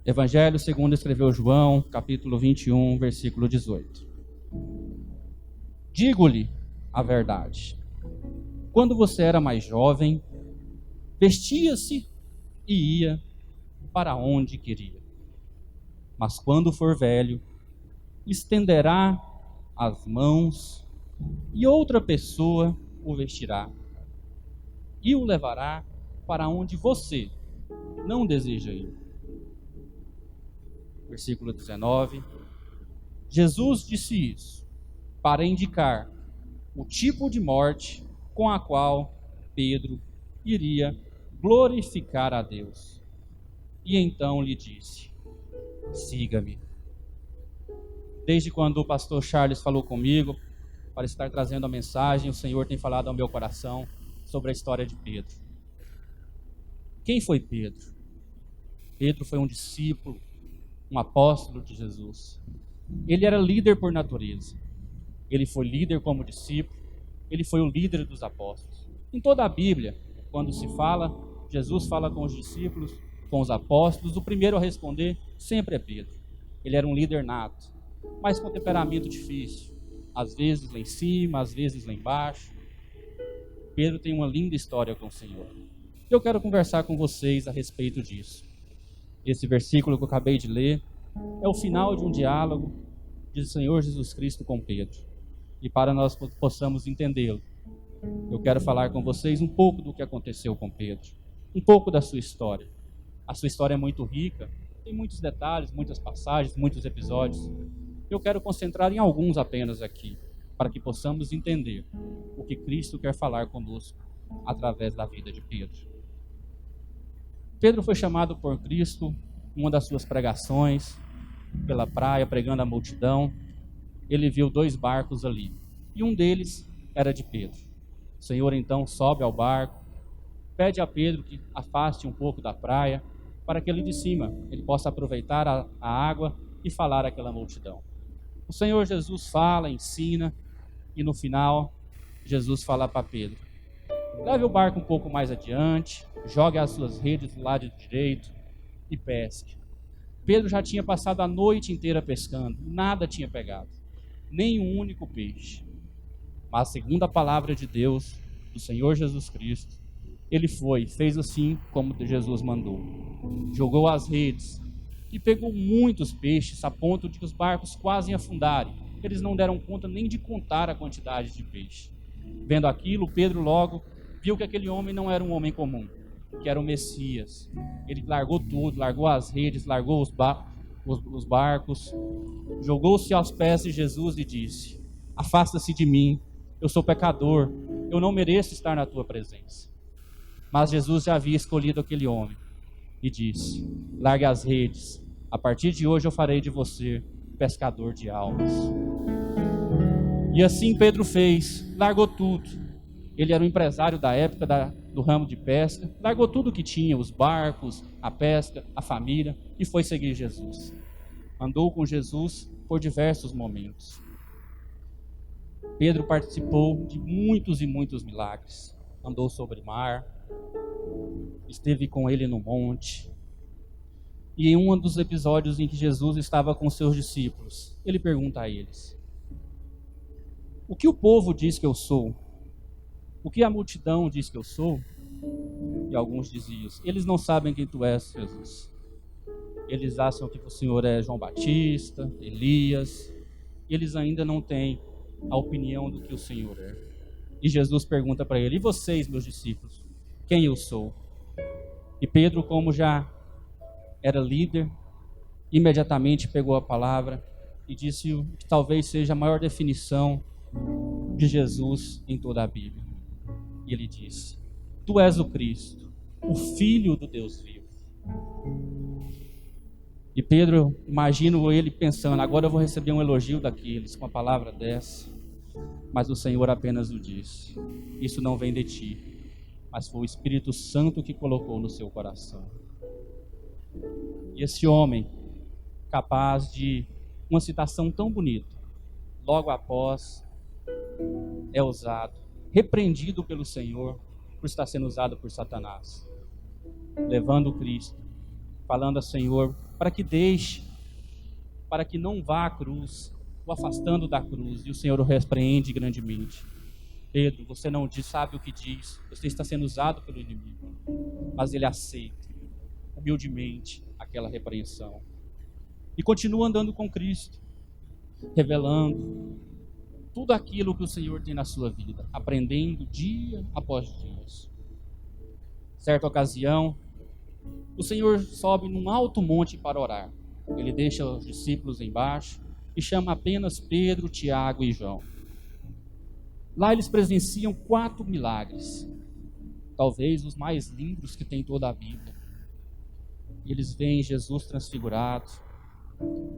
Evangelho segundo escreveu João, capítulo 21, versículo 18. Digo-lhe a verdade. Quando você era mais jovem, vestia-se e ia para onde queria. Mas quando for velho, estenderá as mãos e outra pessoa o vestirá e o levará para onde você não deseja ir. Versículo 19. Jesus disse isso para indicar o tipo de morte com a qual Pedro iria glorificar a Deus. E então lhe disse: siga-me. Desde quando o pastor Charles falou comigo para estar trazendo a mensagem, o Senhor tem falado ao meu coração sobre a história de Pedro. Quem foi Pedro? Pedro foi um discípulo, um apóstolo de Jesus. Ele era líder por natureza. Ele foi líder como discípulo. Ele foi o líder dos apóstolos. Em toda a Bíblia, quando se fala, Jesus fala com os discípulos, com os apóstolos, o primeiro a responder sempre é Pedro. Ele era um líder nato, mas com temperamento difícil. Às vezes lá em cima, às vezes lá embaixo. Pedro tem uma linda história com o Senhor. Eu quero conversar com vocês a respeito disso. Esse versículo que eu acabei de ler é o final de um diálogo do Senhor Jesus Cristo com Pedro. E para nós possamos entendê-lo, eu quero falar com vocês um pouco do que aconteceu com Pedro, um pouco da sua história. A sua história é muito rica, tem muitos detalhes, muitas passagens, muitos episódios. Eu quero concentrar em alguns apenas aqui, para que possamos entender o que Cristo quer falar conosco através da vida de Pedro. Pedro foi chamado por Cristo em uma das suas pregações, pela praia, pregando a multidão. Ele viu 2 barcos ali, e um deles era de Pedro. O Senhor então sobe ao barco, pede a Pedro que afaste um pouco da praia, para que ele de cima ele possa aproveitar a água e falar àquela multidão. O Senhor Jesus fala, ensina, e no final Jesus fala para Pedro: leve o barco um pouco mais adiante, jogue as suas redes do lado direito e pesque. Pedro já tinha passado a noite inteira pescando, nada tinha pegado, nem um único peixe. Mas segundo a palavra de Deus, do Senhor Jesus Cristo, ele fez assim como Jesus mandou. Jogou as redes e pegou muitos peixes, a ponto de que os barcos quase afundarem. Eles não deram conta nem de contar a quantidade de peixe. Vendo aquilo, Pedro logo viu que aquele homem não era um homem comum, que era o Messias. Ele largou tudo, largou as redes, largou os barcos, jogou-se aos pés de Jesus e disse: afasta-se de mim, eu sou pecador, eu não mereço estar na tua presença. Mas Jesus já havia escolhido aquele homem e disse: largue as redes, a partir de hoje eu farei de você pescador de almas. E assim Pedro fez, largou tudo. Ele era um empresário da época do ramo de pesca, largou tudo que tinha, os barcos, a pesca, a família, e foi seguir Jesus. Andou com Jesus por diversos momentos. Pedro participou de muitos e muitos milagres. Andou sobre o mar, esteve com ele no monte. E em um dos episódios em que Jesus estava com seus discípulos, ele pergunta a eles: o que o povo diz que eu sou? O que a multidão diz que eu sou? E alguns diziam: eles não sabem quem tu és, Jesus. Eles acham que o Senhor é João Batista, Elias. Eles ainda não têm a opinião do que o Senhor é. E Jesus pergunta para ele: e vocês, meus discípulos, quem eu sou? E Pedro, como já era líder, imediatamente pegou a palavra e disse o que talvez seja a maior definição de Jesus em toda a Bíblia. E ele disse: tu és o Cristo, o Filho do Deus vivo. E Pedro, imagino ele pensando: agora eu vou receber um elogio daqueles com uma palavra dessa. Mas o Senhor apenas o disse: isso não vem de ti, mas foi o Espírito Santo que colocou no seu coração. E esse homem, capaz de uma citação tão bonita, logo após é usado, repreendido pelo Senhor por estar sendo usado por Satanás, levando Cristo, falando ao Senhor para que deixe, para que não vá à cruz, o afastando da cruz. E o Senhor o repreende grandemente. Pedro, você não sabe o que diz, você está sendo usado pelo inimigo. Mas ele aceita humildemente aquela repreensão e continua andando com Cristo, revelando tudo aquilo que o Senhor tem na sua vida, aprendendo dia após dia. Certa ocasião, o Senhor sobe num alto monte para orar. Ele deixa os discípulos embaixo e chama apenas Pedro, Tiago e João. Lá eles presenciam 4 milagres, talvez os mais lindos que tem toda a Bíblia. Eles veem Jesus transfigurado,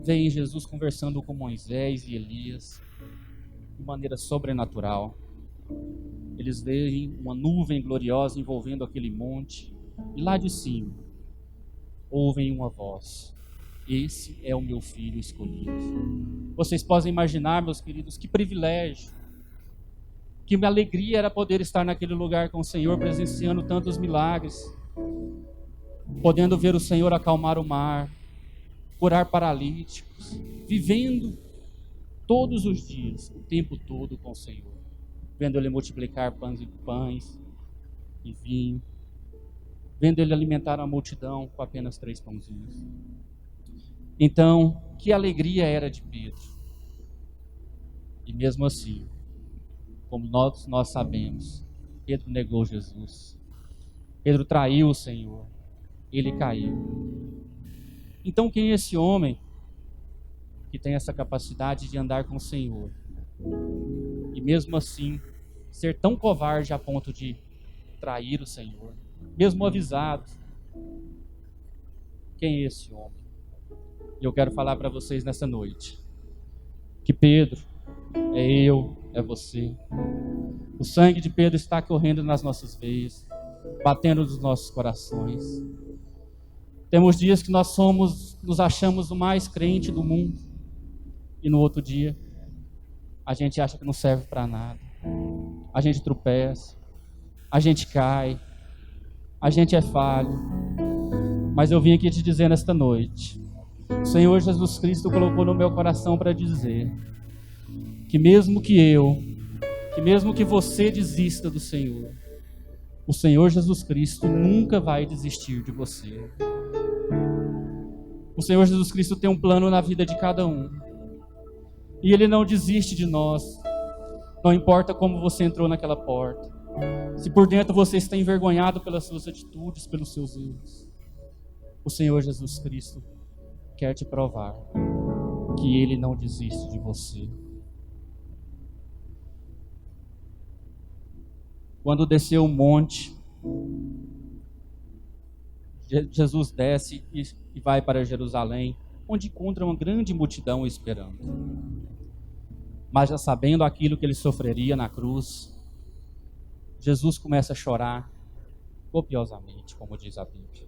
veem Jesus conversando com Moisés e Elias de maneira sobrenatural. Eles veem uma nuvem gloriosa envolvendo aquele monte, e lá de cima ouvem uma voz: esse é o meu filho escolhido. Vocês podem imaginar, meus queridos, que privilégio, que alegria era poder estar naquele lugar com o Senhor, presenciando tantos milagres, podendo ver o Senhor acalmar o mar, curar paralíticos, vivendo todos os dias, o tempo todo com o Senhor, vendo Ele multiplicar pães e vinho, vendo Ele alimentar a multidão com apenas 3 pãozinhos. Então, que alegria era de Pedro. E mesmo assim, como nós sabemos, Pedro negou Jesus. Pedro traiu o Senhor. Ele caiu. Então, quem é esse homem que tem essa capacidade de andar com o Senhor e mesmo assim ser tão covarde a ponto de trair o Senhor, mesmo avisado? Quem é esse homem? E eu quero falar para vocês nessa noite que Pedro é eu, é você. O sangue de Pedro está correndo nas nossas veias, batendo nos nossos corações. Temos dias que nos achamos o mais crente do mundo, e no outro dia a gente acha que não serve para nada. A gente tropeça, a gente cai, a gente é falho. Mas eu vim aqui te dizer nesta noite, o Senhor Jesus Cristo colocou no meu coração para dizer que mesmo que você desista do Senhor, o Senhor Jesus Cristo nunca vai desistir de você. O Senhor Jesus Cristo tem um plano na vida de cada um, e Ele não desiste de nós. Não importa como você entrou naquela porta, se por dentro você está envergonhado pelas suas atitudes, pelos seus erros, o Senhor Jesus Cristo quer te provar que Ele não desiste de você. Quando desceu o monte, Jesus desce e vai para Jerusalém, onde encontra uma grande multidão esperando. Mas já sabendo aquilo que ele sofreria na cruz, Jesus começa a chorar copiosamente, como diz a Bíblia.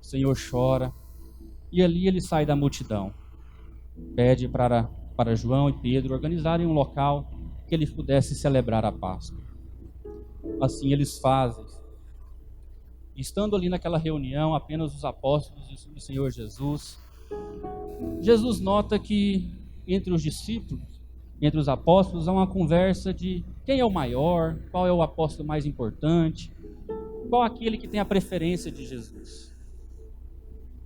O Senhor chora, e ali ele sai da multidão, pede para João e Pedro organizarem um local que ele pudesse celebrar a Páscoa. Assim eles fazem. Estando ali naquela reunião, apenas os apóstolos e o Senhor Jesus, Jesus nota que entre os discípulos, entre os apóstolos, há uma conversa de quem é o maior, qual é o apóstolo mais importante, qual aquele que tem a preferência de Jesus.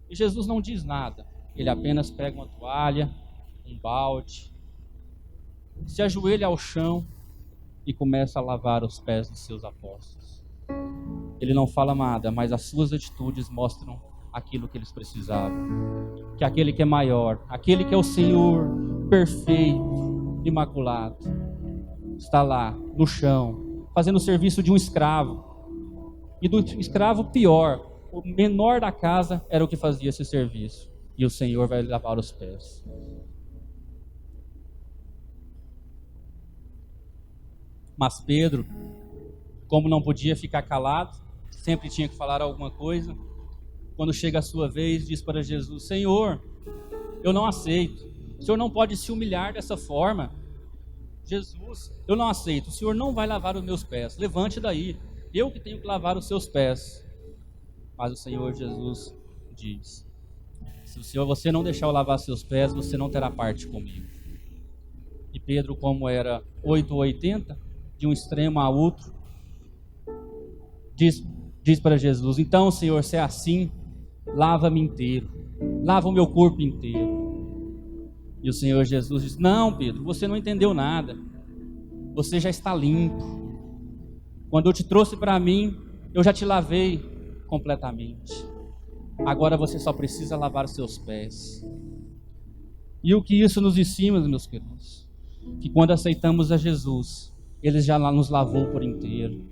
E Jesus não diz nada, ele apenas pega uma toalha, um balde, se ajoelha ao chão e começa a lavar os pés dos seus apóstolos. Ele não fala nada, mas as suas atitudes mostram aquilo que eles precisavam. Que aquele que é maior, aquele que é o Senhor perfeito, imaculado, está lá no chão, fazendo o serviço de um escravo. E do escravo pior, o menor da casa era o que fazia esse serviço. E o Senhor vai lavar os pés. Mas Pedro, como não podia ficar calado, sempre tinha que falar alguma coisa. Quando chega a sua vez, diz para Jesus: Senhor, eu não aceito. O Senhor não pode se humilhar dessa forma. Jesus, eu não aceito. O Senhor não vai lavar os meus pés. Levante daí. Eu que tenho que lavar os seus pés. Mas o Senhor Jesus diz: se o Senhor, você não deixar eu lavar seus pés, você não terá parte comigo. E Pedro, como era 8 ou 80, de um extremo a outro, diz para Jesus: então, Senhor, se é assim, lava-me inteiro, lava o meu corpo inteiro. E o Senhor Jesus diz: não, Pedro, você não entendeu nada, você já está limpo. Quando eu te trouxe para mim, eu já te lavei completamente. Agora você só precisa lavar os seus pés. E o que isso nos ensina, meus queridos? Que quando aceitamos a Jesus, Ele já nos lavou por inteiro,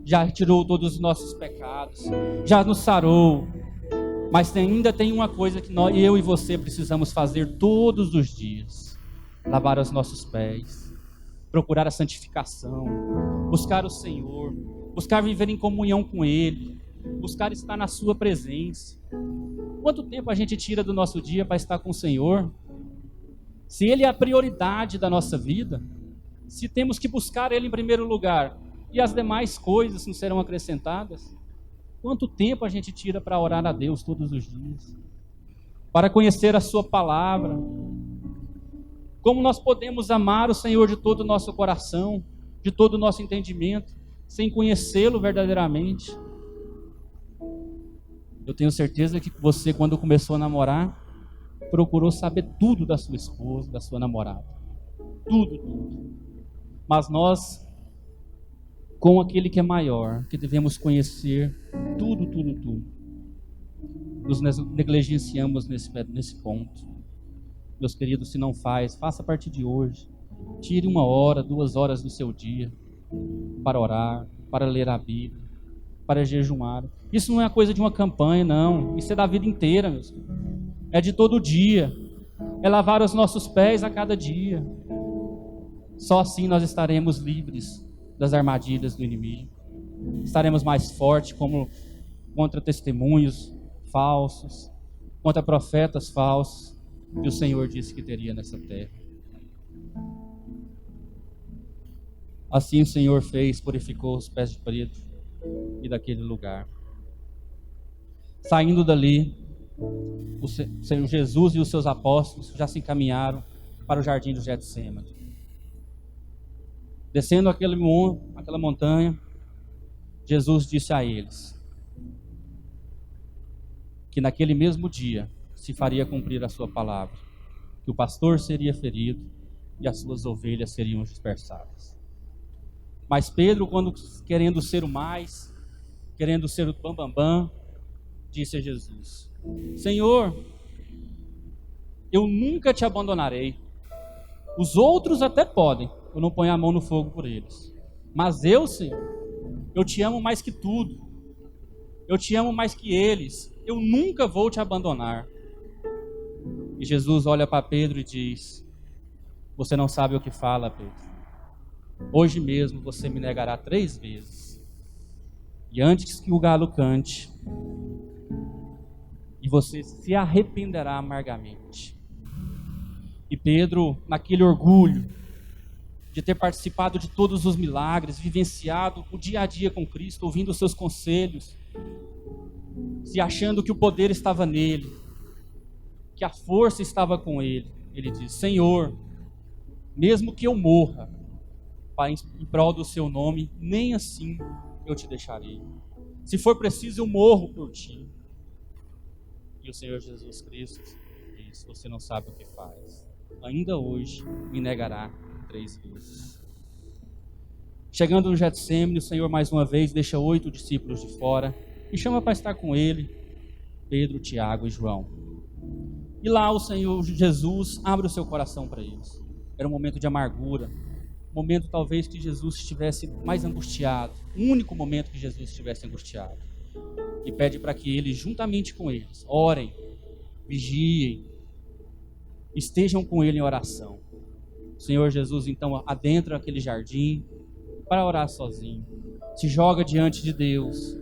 já tirou todos os nossos pecados, já nos sarou. Mas ainda tem uma coisa que eu e você precisamos fazer todos os dias: lavar os nossos pés, procurar a santificação, buscar o Senhor, buscar viver em comunhão com Ele, buscar estar na sua presença. Quanto tempo a gente tira do nosso dia para estar com o Senhor? Se Ele é a prioridade da nossa vida, se temos que buscar Ele em primeiro lugar e as demais coisas não serão acrescentadas, quanto tempo a gente tira para orar a Deus todos os dias? Para conhecer a sua palavra? Como nós podemos amar o Senhor de todo o nosso coração, de todo o nosso entendimento, sem conhecê-lo verdadeiramente? Eu tenho certeza que você, quando começou a namorar, procurou saber tudo da sua esposa, da sua namorada. Tudo. Mas nós, com aquele que é maior, que devemos conhecer tudo, nos negligenciamos nesse ponto. Meus queridos, se não faz, faça a partir de hoje. Tire 1 hora, 2 horas do seu dia para orar, para ler a Bíblia, para jejuar. Isso não é coisa de uma campanha, não. Isso é da vida inteira, meus queridos. É de todo dia. É lavar os nossos pés a cada dia. Só assim nós estaremos livres das armadilhas do inimigo. Estaremos mais fortes contra testemunhos falsos, contra profetas falsos que o Senhor disse que teria nessa terra. Assim o Senhor fez, purificou os pés de Pedro e daquele lugar. Saindo dali, o Senhor Jesus e os seus apóstolos já se encaminharam para o jardim do Getsêmani. Descendo aquela montanha, Jesus disse a eles que naquele mesmo dia se faria cumprir a sua palavra, que o pastor seria ferido e as suas ovelhas seriam dispersadas. Mas Pedro, quando querendo ser o mais, querendo ser o bambambam, disse a Jesus: Senhor, eu nunca te abandonarei. Os outros até podem, eu não ponho a mão no fogo por eles. Mas eu, Senhor, eu te amo mais que tudo. Eu te amo mais que eles. Eu nunca vou te abandonar. E Jesus olha para Pedro e diz: você não sabe o que fala, Pedro. Hoje mesmo você me negará 3 vezes. E antes que o galo cante, e você se arrependerá amargamente. E Pedro, naquele orgulho de ter participado de todos os milagres, vivenciado o dia a dia com Cristo, ouvindo os seus conselhos, se achando que o poder estava nele, que a força estava com ele, ele diz: Senhor, mesmo que eu morra em prol do seu nome, nem assim eu te deixarei. Se for preciso, eu morro por ti. E o Senhor Jesus Cristo diz: você não sabe o que faz. Ainda hoje me negará 3 vezes. Chegando no Getsêmani, o Senhor mais uma vez deixa 8 discípulos de fora e chama para estar com ele Pedro, Tiago e João. E lá o Senhor Jesus abre o seu coração para eles. Era um momento de amargura, um momento talvez que Jesus estivesse mais angustiado, o único momento que Jesus estivesse angustiado. E pede para que eles, juntamente com eles, orem, vigiem, estejam com ele em oração. O Senhor Jesus então adentra aquele jardim para orar sozinho, se joga diante de Deus.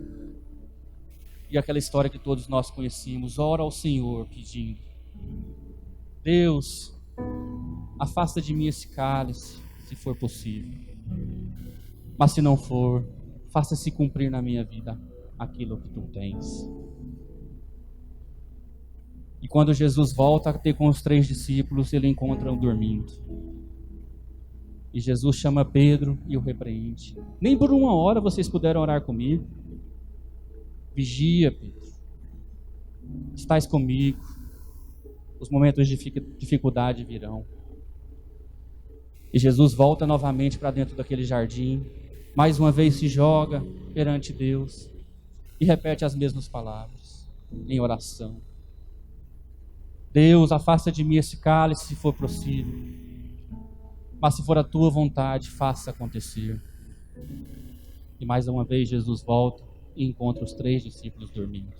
E aquela história que todos nós conhecemos, ora ao Senhor pedindo: Deus, afasta de mim esse cálice, se for possível. Mas se não for, faça-se cumprir na minha vida aquilo que tu tens. E quando Jesus volta a ter com os 3 discípulos, ele encontra-o dormindo. E Jesus chama Pedro e o repreende. Nem por uma hora vocês puderam orar comigo. Vigia, Pedro. Estás comigo. Os momentos de dificuldade virão. E Jesus volta novamente para dentro daquele jardim. Mais uma vez se joga perante Deus. E repete as mesmas palavras em oração. Deus, afasta de mim esse cálice se for possível. Mas se for a tua vontade, faça acontecer. E mais uma vez Jesus volta e encontra os 3 discípulos dormindo.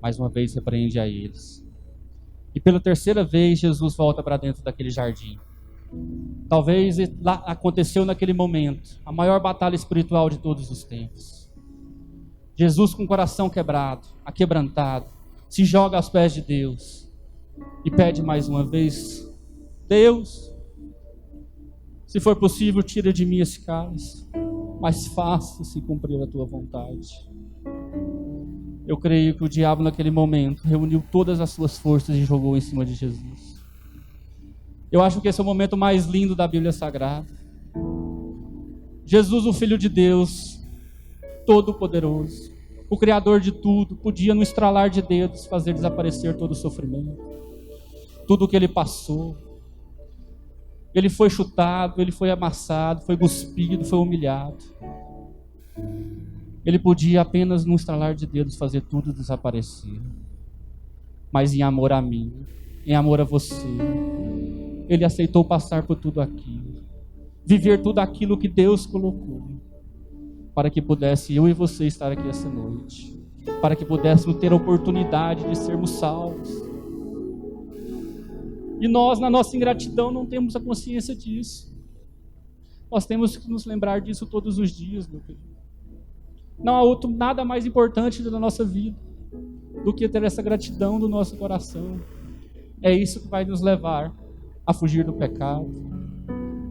Mais uma vez repreende a eles. E pela terceira vez Jesus volta para dentro daquele jardim. Talvez lá aconteceu naquele momento a maior batalha espiritual de todos os tempos. Jesus com o coração quebrado, aquebrantado, se joga aos pés de Deus e pede mais uma vez: Deus, se for possível, tira de mim esse cálice, mas faça-se cumprir a tua vontade. Eu creio que o diabo naquele momento reuniu todas as suas forças e jogou em cima de Jesus. Eu acho que esse é o momento mais lindo da Bíblia Sagrada. Jesus, o Filho de Deus, Todo-Poderoso, o Criador de tudo, podia no estralar de dedos fazer desaparecer todo o sofrimento, tudo o que ele passou. Ele foi chutado, ele foi amassado, foi cuspido, foi humilhado. Ele podia apenas num estralar de dedos fazer tudo desaparecer. Mas em amor a mim, em amor a você, ele aceitou passar por tudo aquilo, viver tudo aquilo que Deus colocou, para que pudesse eu e você estar aqui essa noite, para que pudéssemos ter a oportunidade de sermos salvos. E nós, na nossa ingratidão, não temos a consciência disso. Nós temos que nos lembrar disso todos os dias, meu querido. Não há nada mais importante da nossa vida do que ter essa gratidão do nosso coração. É isso que vai nos levar a fugir do pecado,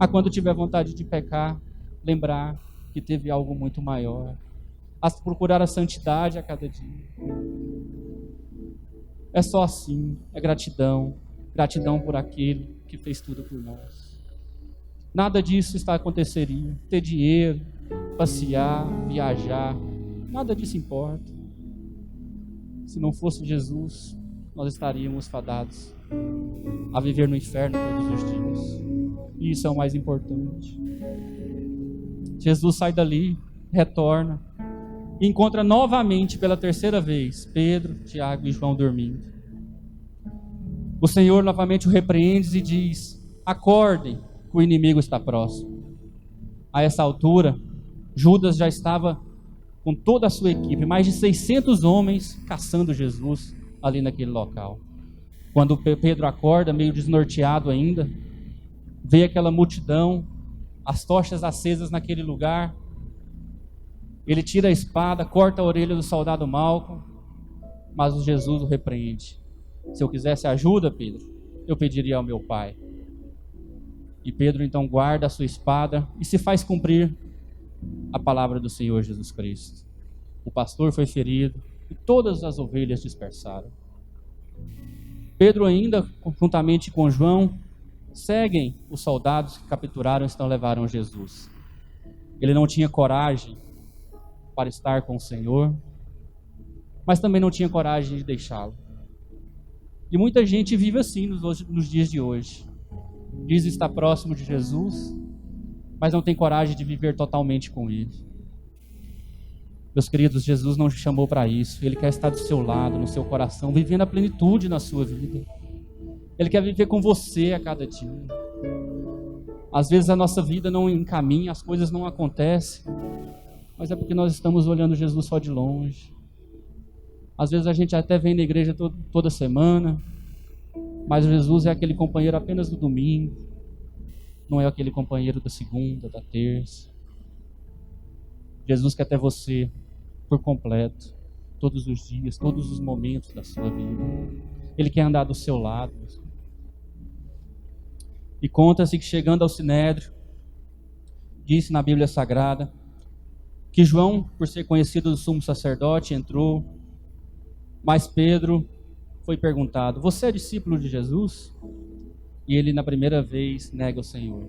a quando tiver vontade de pecar, lembrar que teve algo muito maior, a procurar a santidade a cada dia. É só assim, é gratidão por aquele que fez tudo por nós. Nada disso aconteceria, ter dinheiro, passear, viajar, nada disso importa. Se não fosse Jesus, nós estaríamos fadados a viver no inferno todos os dias. E isso é o mais importante. Jesus sai dali, retorna e encontra novamente pela terceira vez Pedro, Tiago e João dormindo. O Senhor novamente o repreende e diz: acordem, que o inimigo está próximo. A essa altura, Judas já estava com toda a sua equipe, mais de 600 homens caçando Jesus ali naquele local. Quando Pedro acorda, meio desnorteado ainda, vê aquela multidão, as tochas acesas naquele lugar. Ele tira a espada, corta a orelha do soldado Malco, mas Jesus o repreende. Se eu quisesse ajuda, Pedro, eu pediria ao meu pai. E Pedro então guarda a sua espada e se faz cumprir a palavra do Senhor Jesus Cristo. O pastor foi ferido e todas as ovelhas dispersaram. Pedro ainda, juntamente com João, seguem os soldados que capturaram e levaram Jesus. Ele não tinha coragem para estar com o Senhor, mas também não tinha coragem de deixá-lo. E muita gente vive assim nos dias de hoje. Diz estar próximo de Jesus, mas não tem coragem de viver totalmente com Ele. Meus queridos, Jesus não te chamou para isso. Ele quer estar do seu lado, no seu coração, vivendo a plenitude na sua vida. Ele quer viver com você a cada dia. Às vezes a nossa vida não encaminha, as coisas não acontecem, mas é porque nós estamos olhando Jesus só de longe. Às vezes a gente até vem na igreja toda semana, mas Jesus é aquele companheiro apenas do domingo, não é aquele companheiro da segunda, da terça. Jesus quer ter você por completo, todos os dias, todos os momentos da sua vida. Ele quer andar do seu lado. E conta-se que chegando ao Sinédrio, disse na Bíblia Sagrada, que João, por ser conhecido do sumo sacerdote, entrou, mas Pedro foi perguntado: você é discípulo de Jesus? E ele, na primeira vez, nega o Senhor.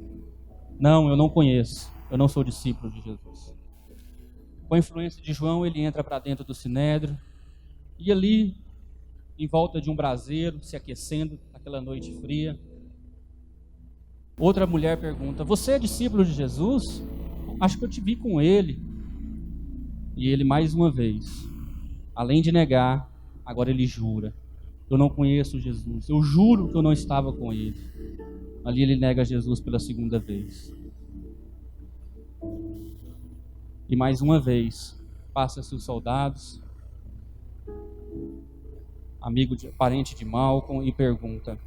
Não, eu não conheço, eu não sou discípulo de Jesus. Com a influência de João, ele entra para dentro do sinédrio, e ali, em volta de um braseiro, se aquecendo naquela noite fria, outra mulher pergunta: você é discípulo de Jesus? Acho que eu te vi com ele. E ele, mais uma vez, além de negar, agora ele jura: eu não conheço Jesus, eu juro que eu não estava com ele. Ali ele nega Jesus pela segunda vez. E mais uma vez, passa-se os soldados, parente de Malcolm, e pergunta: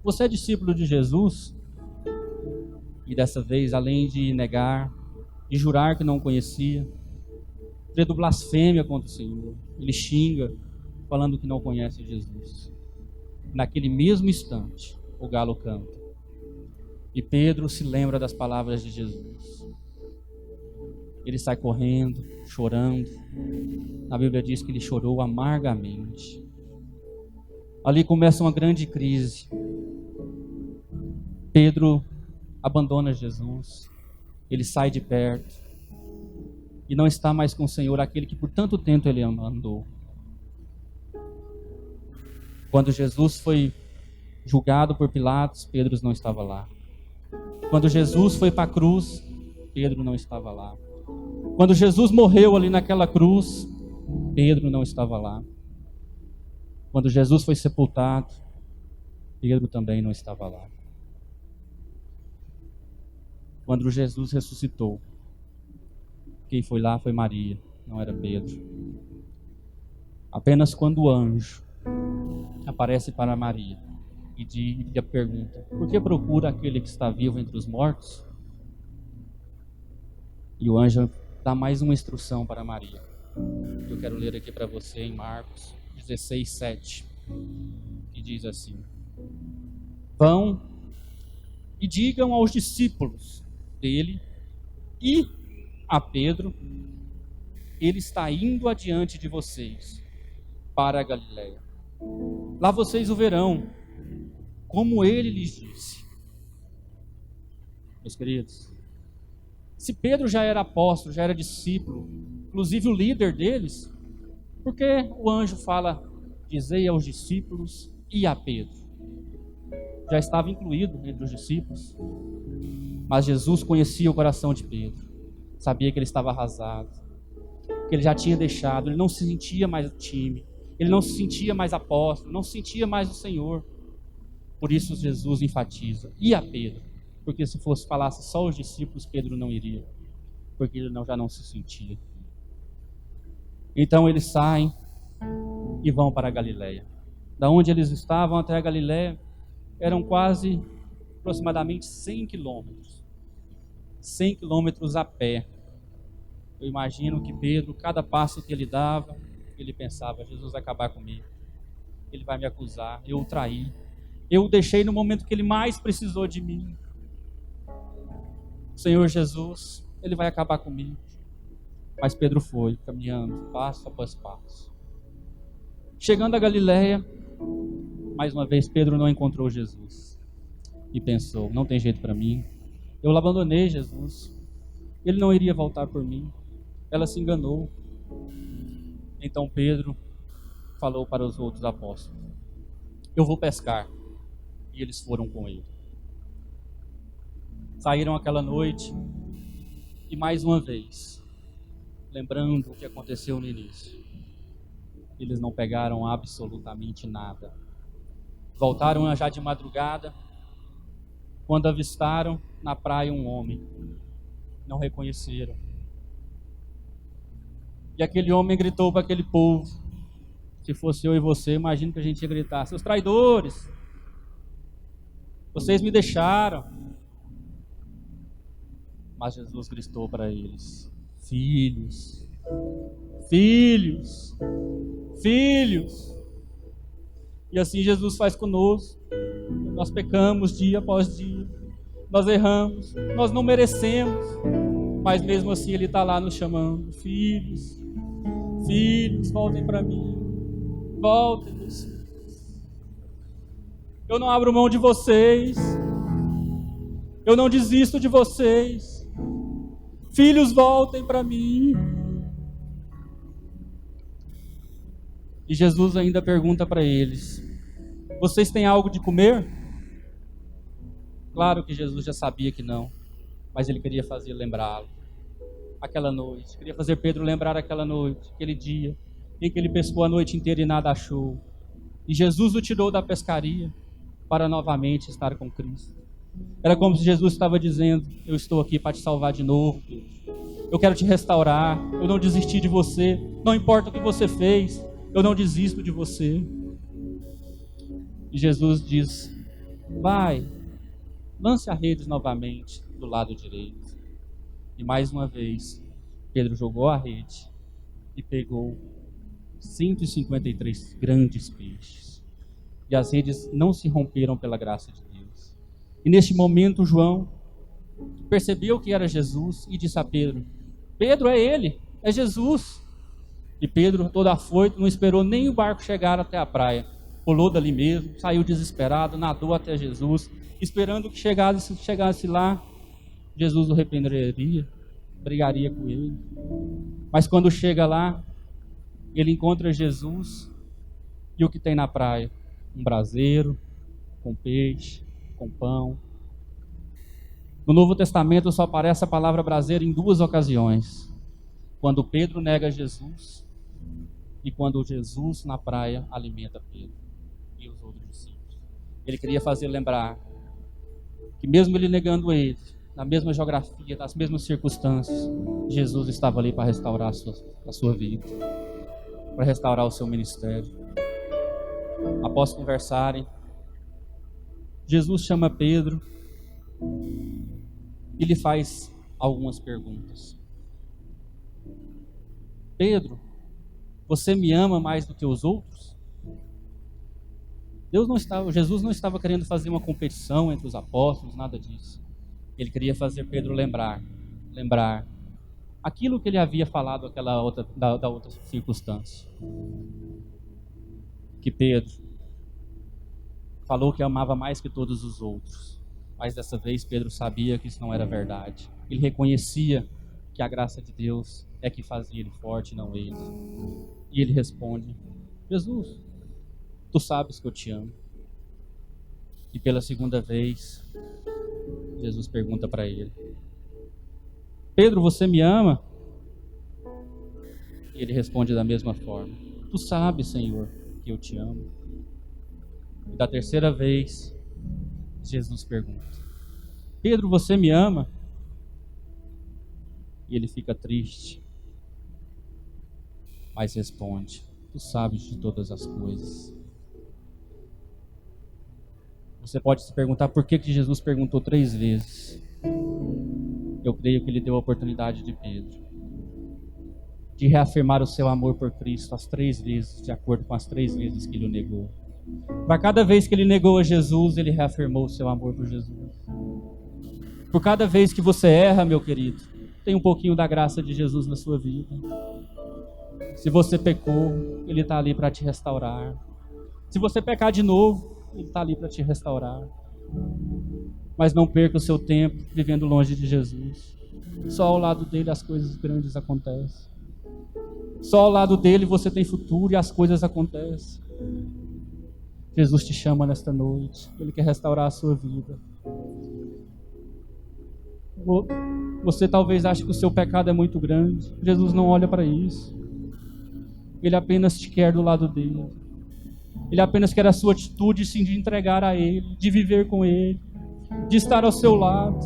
você é discípulo de Jesus? E dessa vez, além de negar, de jurar que não o conhecia, credo blasfêmia contra o Senhor, ele xinga, falando que não conhece Jesus. Naquele mesmo instante, o galo canta. E Pedro se lembra das palavras de Jesus. Ele sai correndo, chorando. A Bíblia diz que ele chorou amargamente. Ali começa uma grande crise. Pedro abandona Jesus. Ele sai de perto. E não está mais com o Senhor, aquele que por tanto tempo ele andou. Quando Jesus foi julgado por Pilatos, Pedro não estava lá. Quando Jesus foi para a cruz, Pedro não estava lá. Quando Jesus morreu ali naquela cruz, Pedro não estava lá. Quando Jesus foi sepultado, Pedro também não estava lá. Quando Jesus ressuscitou, quem foi lá foi Maria, não era Pedro. Apenas quando o anjo aparece para Maria e lhe pergunta: por que procura aquele que está vivo entre os mortos? E o anjo dá mais uma instrução para Maria. Eu quero ler aqui para você em Marcos 16:7, que diz assim: vão e digam aos discípulos dele e a Pedro, ele está indo adiante de vocês para a Galileia. Lá vocês o verão, como ele lhes disse. Meus queridos, se Pedro já era apóstolo, já era discípulo, inclusive o líder deles, por que o anjo fala: dizei aos discípulos e a Pedro? Já estava incluído entre os discípulos. Mas Jesus conhecia o coração de Pedro, sabia que ele estava arrasado, que ele já tinha deixado, ele não se sentia mais time, ele não se sentia mais apóstolo, não se sentia mais o Senhor. Por isso Jesus enfatiza: e a Pedro? Porque se falasse só os discípulos, Pedro não iria, porque ele já não se sentia. Então eles saem e vão para a Galileia. Da onde eles estavam até a Galileia eram aproximadamente 100 quilômetros. 100 quilômetros a pé. Eu imagino que Pedro, cada passo que ele dava, ele pensava: Jesus vai acabar comigo, ele vai me acusar, eu o traí, eu o deixei no momento que ele mais precisou de mim. Senhor Jesus, ele vai acabar comigo. Mas Pedro foi caminhando passo após passo. Chegando a Galileia, mais uma vez Pedro não encontrou Jesus e pensou: não tem jeito para mim, eu abandonei Jesus, ele não iria voltar por mim, ela se enganou. Então Pedro falou para os outros apóstolos: eu vou pescar. E eles foram com ele. Saíram aquela noite e mais uma vez, lembrando o que aconteceu no início, eles não pegaram absolutamente nada. Voltaram já de madrugada, quando avistaram na praia um homem. Não reconheceram. E aquele homem gritou para aquele povo. Se fosse eu e você, imagino que a gente ia gritar: seus traidores, vocês me deixaram. Mas Jesus gritou para eles: filhos, filhos, filhos. E assim Jesus faz conosco. Nós pecamos dia após dia, nós erramos, nós não merecemos, mas mesmo assim Ele está lá nos chamando: filhos, filhos, voltem para mim. Voltem, meus filhos. Eu não abro mão de vocês. Eu não desisto de vocês. Filhos, voltem para mim. E Jesus ainda pergunta para eles: vocês têm algo de comer? Claro que Jesus já sabia que não, mas ele queria fazer lembrá-lo. Aquela noite, queria fazer Pedro lembrar aquela noite, aquele dia em que ele pescou a noite inteira e nada achou. E Jesus o tirou da pescaria para novamente estar com Cristo. Era como se Jesus estava dizendo: eu estou aqui para te salvar de novo, Pedro. Eu quero te restaurar. Eu não desisti de você. Não importa o que você fez, eu não desisto de você. E Jesus diz: vai, lance a rede novamente do lado direito. E mais uma vez, Pedro jogou a rede e pegou 153 grandes peixes. E as redes não se romperam pela graça de Deus. E neste momento, João percebeu que era Jesus e disse a Pedro: Pedro, é ele, é Jesus. E Pedro, todo afoito, não esperou nem o barco chegar até a praia. Pulou dali mesmo, saiu desesperado, nadou até Jesus, esperando que chegasse lá, Jesus o repreenderia, brigaria com ele. Mas quando chega lá, ele encontra Jesus, e o que tem na praia? Um braseiro, com peixe, com pão. No Novo Testamento só aparece a palavra braseiro em 2 ocasiões: quando Pedro nega Jesus e quando Jesus na praia alimenta Pedro e os outros discípulos. Ele queria fazer lembrar que mesmo ele negando ele, na mesma geografia, nas mesmas circunstâncias, Jesus estava ali para restaurar a sua vida, para restaurar o seu ministério. Após conversarem, Jesus chama Pedro e lhe faz algumas perguntas. Pedro, você me ama mais do que os outros? Jesus não estava querendo fazer uma competição entre os apóstolos, nada disso. Ele queria fazer Pedro lembrar aquilo que ele havia falado da outra circunstância. Que Pedro falou que amava mais que todos os outros, mas dessa vez Pedro sabia que isso não era verdade. Ele reconhecia que a graça de Deus é que fazia ele forte, não ele. E ele responde: Jesus, tu sabes que eu te amo. E pela segunda vez, Jesus pergunta para ele: Pedro, você me ama? E ele responde da mesma forma: tu sabes, Senhor, que eu te amo. E da terceira vez, Jesus pergunta: Pedro, você me ama? E ele fica triste, mas responde: tu sabes de todas as coisas. Você pode se perguntar por que Jesus perguntou 3 vezes. Eu creio que ele deu a oportunidade de Pedro de reafirmar o seu amor por Cristo as 3 vezes, de acordo com as 3 vezes que ele o negou. Para cada vez que ele negou a Jesus, ele reafirmou o seu amor por Jesus. Por cada vez que você erra, meu querido, tem um pouquinho da graça de Jesus na sua vida. Se você pecou, ele está ali para te restaurar. Se você pecar de novo, ele está ali para te restaurar. Mas não perca o seu tempo vivendo longe de Jesus. Só ao lado dele as coisas grandes acontecem. Só ao lado dele você tem futuro e as coisas acontecem. Jesus te chama nesta noite. Ele quer restaurar a sua vida. Você talvez ache que o seu pecado é muito grande. Jesus não olha para isso. Ele apenas te quer do lado dele. Ele apenas quer a sua atitude sim, de entregar a Ele, de viver com Ele, de estar ao seu lado.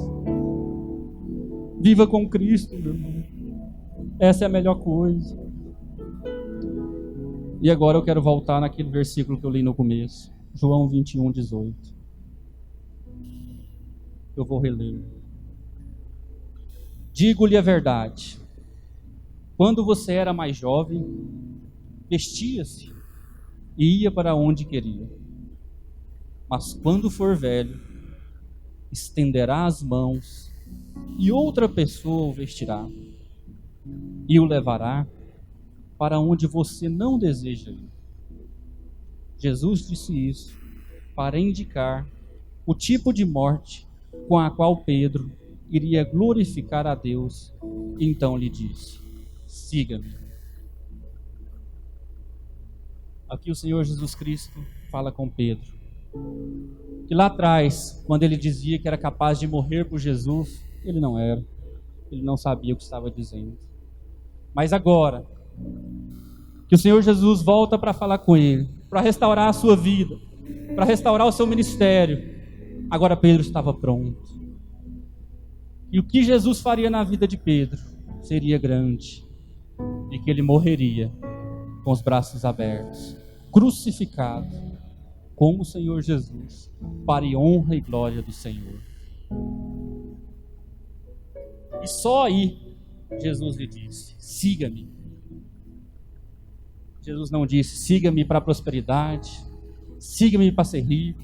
Viva com Cristo, meu irmão. Essa é a melhor coisa. E agora eu quero voltar naquele versículo que eu li no começo. João 21, 18. Eu vou reler. Digo-lhe a verdade. Quando você era mais jovem, vestia-se e ia para onde queria. Mas quando for velho, estenderá as mãos e outra pessoa o vestirá e o levará para onde você não deseja ir. Jesus disse isso para indicar o tipo de morte com a qual Pedro iria glorificar a Deus. Então lhe disse: siga-me. Aqui o Senhor Jesus Cristo fala com Pedro, que lá atrás, quando ele dizia que era capaz de morrer por Jesus, ele não era, ele não sabia o que estava dizendo. Mas agora, que o Senhor Jesus volta para falar com ele, para restaurar a sua vida, para restaurar o seu ministério, agora Pedro estava pronto. E o que Jesus faria na vida de Pedro seria grande, e que ele morreria com os braços abertos, crucificado como o Senhor Jesus, para a honra e glória do Senhor. E só aí Jesus lhe disse: siga-me. Jesus não disse: siga-me para a prosperidade, siga-me para ser rico,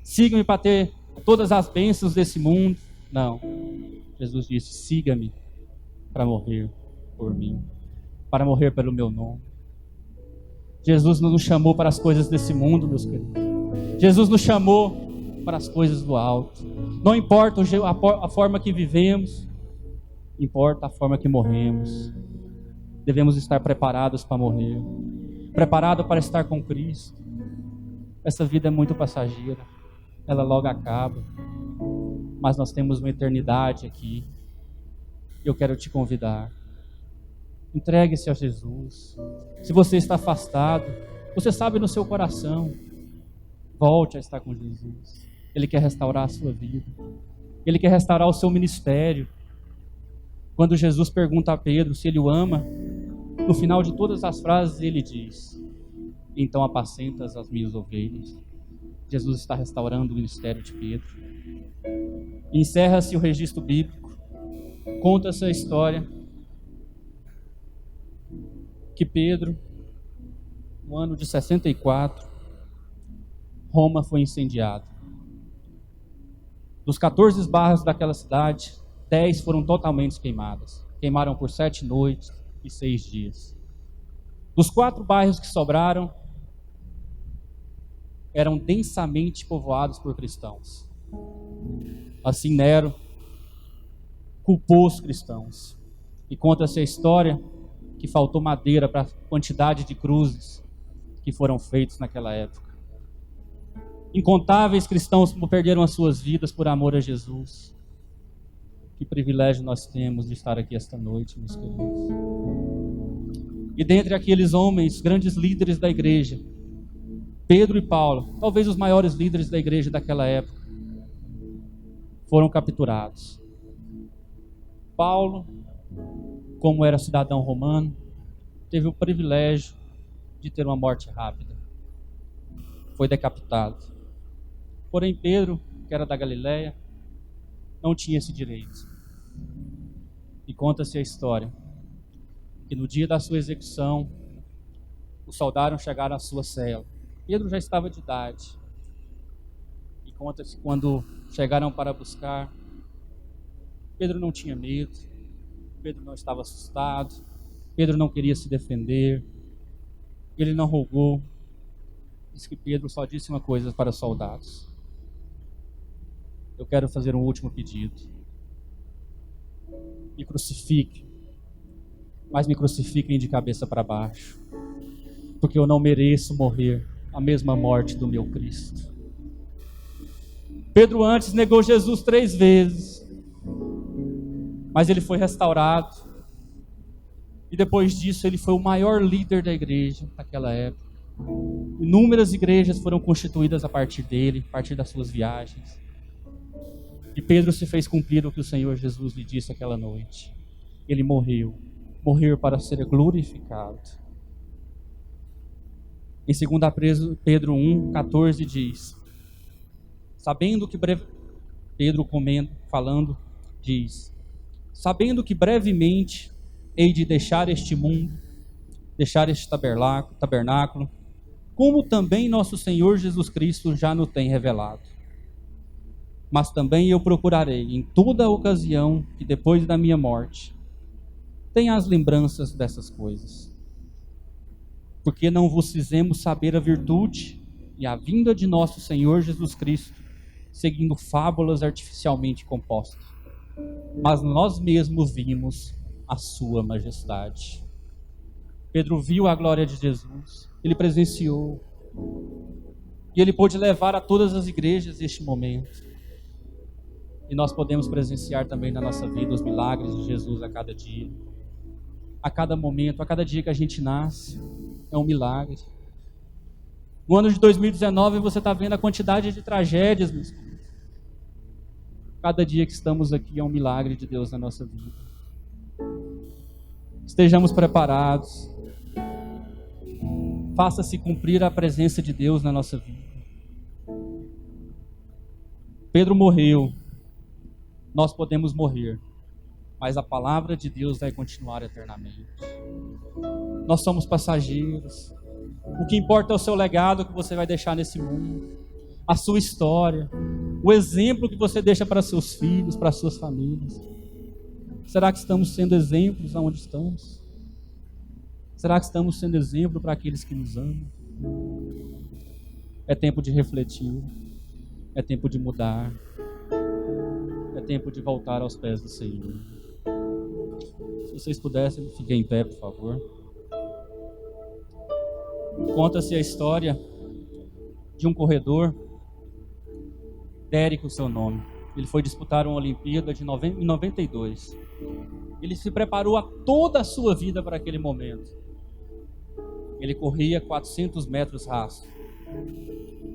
siga-me para ter todas as bênçãos desse mundo. Não. Jesus disse: siga-me para morrer por mim, para morrer pelo meu nome. Jesus não nos chamou para as coisas desse mundo, meus queridos. Jesus nos chamou para as coisas do alto. Não importa a forma que vivemos, importa a forma que morremos. Devemos estar preparados para morrer, preparados para estar com Cristo. Essa vida é muito passageira, ela logo acaba, mas nós temos uma eternidade aqui. Eu quero te convidar: entregue-se a Jesus. Se você está afastado, você sabe no seu coração, volte a estar com Jesus. Ele quer restaurar a sua vida, Ele quer restaurar o seu ministério. Quando Jesus pergunta a Pedro se ele o ama, no final de todas as frases ele diz: então apacentas as minhas ovelhas. Jesus está restaurando o ministério de Pedro. Encerra-se o registro bíblico, conta-se a história que Pedro, no ano de 64, Roma foi incendiada. Dos 14 bairros daquela cidade, 10 foram totalmente queimadas. Queimaram por 7 noites e 6 dias. Dos 4 bairros que sobraram, eram densamente povoados por cristãos. Assim, Nero culpou os cristãos. E conta-se a história que faltou madeira para a quantidade de cruzes que foram feitos naquela época. Incontáveis cristãos perderam as suas vidas por amor a Jesus. Que privilégio nós temos de estar aqui esta noite, meus queridos. E dentre aqueles homens, grandes líderes da igreja, Pedro e Paulo, talvez os maiores líderes da igreja daquela época, foram capturados. Paulo, como era cidadão romano, teve o privilégio de ter uma morte rápida. Foi decapitado. Porém, Pedro, que era da Galileia, não tinha esse direito. E conta-se a história que no dia da sua execução, os soldados chegaram à sua cela. Pedro já estava de idade. E conta-se quando chegaram para buscar, Pedro não tinha medo, Pedro não estava assustado, Pedro não queria se defender, ele não rogou. Diz que Pedro só disse uma coisa para os soldados: eu quero fazer um último pedido. Me crucifiquem, mas me crucifiquem de cabeça para baixo, porque eu não mereço morrer a mesma morte do meu Cristo. Pedro antes negou Jesus 3 vezes, mas ele foi restaurado. E depois disso ele foi o maior líder da igreja naquela época. Inúmeras igrejas foram constituídas a partir dele, a partir das suas viagens. E Pedro se fez cumprir o que o Senhor Jesus lhe disse aquela noite. Ele morreu para ser glorificado. Em 2 Pedro 1,14 diz: sabendo que Pedro falando, diz: sabendo que brevemente hei de deixar este mundo, deixar este tabernáculo, como também nosso Senhor Jesus Cristo já nos tem revelado. Mas também eu procurarei em toda ocasião que depois da minha morte tenha as lembranças dessas coisas. Porque não vos fizemos saber a virtude e a vinda de nosso Senhor Jesus Cristo, seguindo fábulas artificialmente compostas. Mas nós mesmos vimos a sua majestade. Pedro viu a glória de Jesus, ele presenciou, e ele pôde levar a todas as igrejas este momento. E nós podemos presenciar também na nossa vida os milagres de Jesus a cada dia. A cada momento, a cada dia que a gente nasce, é um milagre. No ano de 2019 você está vendo a quantidade de tragédias, meus irmãos. Cada dia que estamos aqui é um milagre de Deus na nossa vida. Estejamos preparados. Faça-se cumprir a presença de Deus na nossa vida. Pedro morreu. Nós podemos morrer, mas a palavra de Deus vai continuar eternamente. Nós somos passageiros. O que importa é o seu legado que você vai deixar nesse mundo, a sua história, o exemplo que você deixa para seus filhos, para suas famílias. Será que estamos sendo exemplos aonde estamos? Será que estamos sendo exemplo para aqueles que nos amam? É tempo de refletir, é tempo de mudar, é tempo de voltar aos pés do Senhor. Se vocês pudessem, fiquem em pé, por favor. Conta-se a história de um corredor, Dérico, seu nome. Ele foi disputar uma Olimpíada em 92. Ele se preparou toda a sua vida para aquele momento. Ele corria 400 metros raso.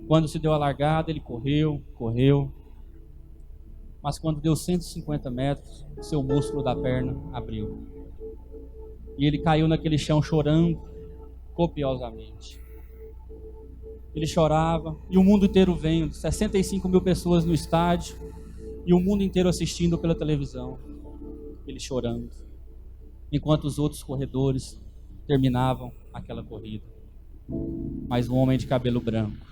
Quando se deu a largada, ele correu. Mas quando deu 150 metros, seu músculo da perna abriu. E ele caiu naquele chão chorando copiosamente. Ele chorava e o mundo inteiro vendo, 65 mil pessoas no estádio e o mundo inteiro assistindo pela televisão. Ele chorando, enquanto os outros corredores terminavam aquela corrida. Mas um homem de cabelo branco,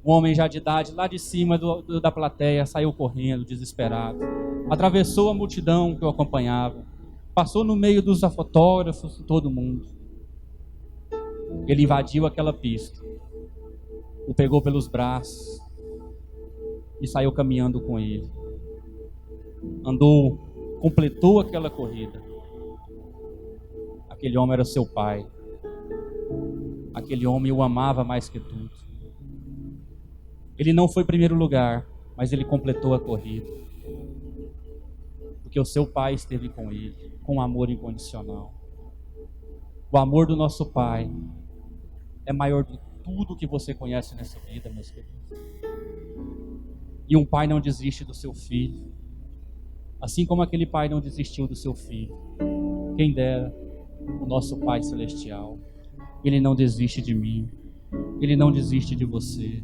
um homem já de idade, lá de cima da plateia, saiu correndo, desesperado. Atravessou a multidão que o acompanhava, passou no meio dos fotógrafos, todo mundo. Ele invadiu aquela pista, o pegou pelos braços e saiu caminhando com ele. Andou, completou aquela corrida. Aquele homem era seu pai. Aquele homem o amava mais que tudo. Ele não foi primeiro lugar, mas ele completou a corrida. Porque o seu pai esteve com ele, com amor incondicional. O amor do nosso pai é maior do que tudo que você conhece nessa vida, meus queridos. E um pai não desiste do seu filho. Assim como aquele pai não desistiu do seu filho. Quem dera, o nosso Pai Celestial. Ele não desiste de mim. Ele não desiste de você.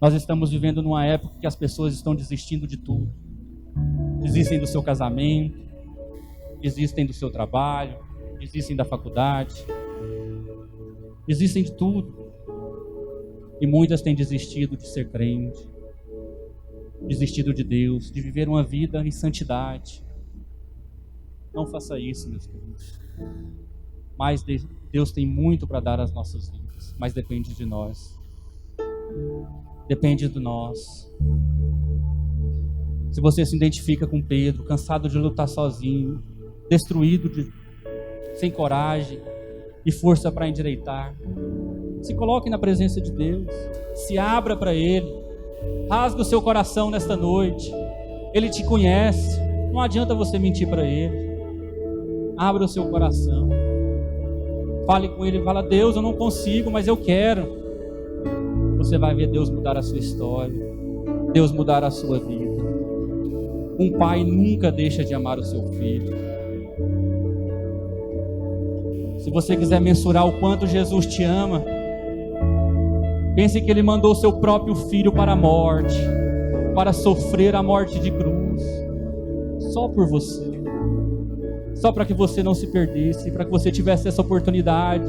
Nós estamos vivendo numa época que as pessoas estão desistindo de tudo. Desistem do seu casamento, desistem do seu trabalho, desistem da faculdade, desistem de tudo. E muitas têm desistido de ser crente, desistido de Deus, de viver uma vida em santidade. Não faça isso, meus queridos. Mas Deus tem muito para dar às nossas vidas, mas depende de nós. Depende de nós. Se você se identifica com Pedro, cansado de lutar sozinho, destruído, sem coragem e força para endireitar, se coloque na presença de Deus, se abra para Ele, rasgue o seu coração nesta noite. Ele te conhece, não adianta você mentir para Ele. Abra o seu coração, fale com Ele, fala: Deus, eu não consigo, mas eu quero. Você vai ver Deus mudar a sua história, Deus mudar a sua vida. Um pai nunca deixa de amar o seu filho. Se você quiser mensurar o quanto Jesus te ama, pense que Ele mandou o seu próprio filho para a morte, para sofrer a morte de cruz, só por você, só para que você não se perdesse, para que você tivesse essa oportunidade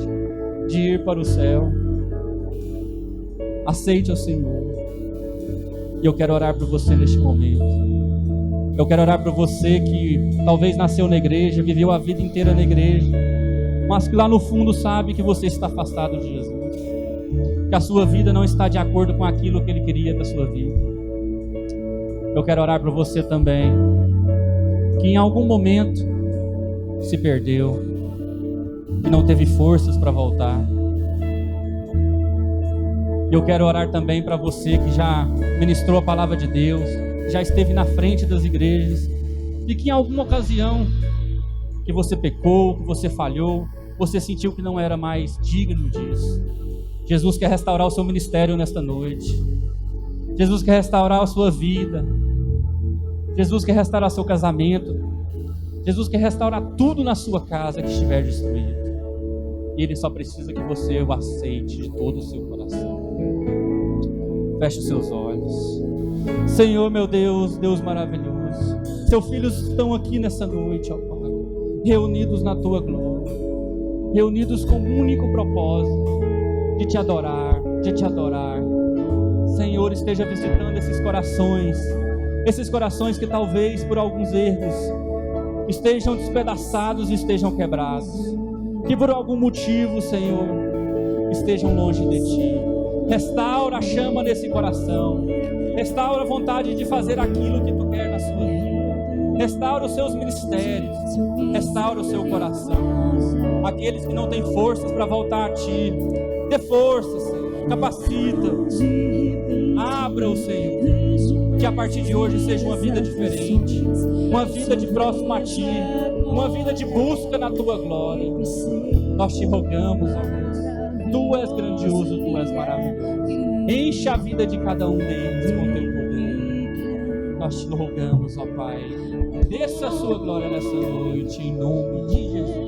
de ir para o céu. Aceite o Senhor. E eu quero orar por você neste momento. Eu quero orar por você que talvez nasceu na igreja, viveu a vida inteira na igreja, mas que lá no fundo sabe que você está afastado de Jesus. que a sua vida não está de acordo com aquilo que Ele queria da sua vida. Eu quero orar por você também, que em algum momento se perdeu, que não teve forças para voltar. Eu quero orar também para você que já ministrou a palavra de Deus, já esteve na frente das igrejas, e que em alguma ocasião que você pecou, que você falhou, você sentiu que não era mais digno disso. Jesus quer restaurar o seu ministério nesta noite. Jesus quer restaurar a sua vida. Jesus quer restaurar seu casamento. Jesus quer restaurar tudo na sua casa que estiver destruído. E Ele só precisa que você o aceite de todo o seu coração. Feche os seus olhos. Senhor, meu Deus, Deus maravilhoso, Teus filhos estão aqui nessa noite, ó Pai, reunidos na Tua glória, reunidos com um único propósito, de Te adorar, de Te adorar. Senhor, esteja visitando esses corações que talvez por alguns erros estejam despedaçados e estejam quebrados, que por algum motivo, Senhor, estejam longe de Ti. Restaura a chama nesse coração, restaura a vontade de fazer aquilo que Tu quer na sua vida, restaura os seus ministérios, restaura o seu coração. Aqueles que não têm forças para voltar a Ti, dê força, Senhor, capacita, abra o Senhor, que a partir de hoje seja uma vida diferente, uma vida de próximo a Ti, uma vida de busca na Tua glória. Nós Te rogamos, ó Deus, Tu és grandioso, Tu és maravilhoso, enche a vida de cada um deles com Teu poder. Nós Te rogamos, ó Pai, desça a Sua glória nessa noite, em nome de Jesus.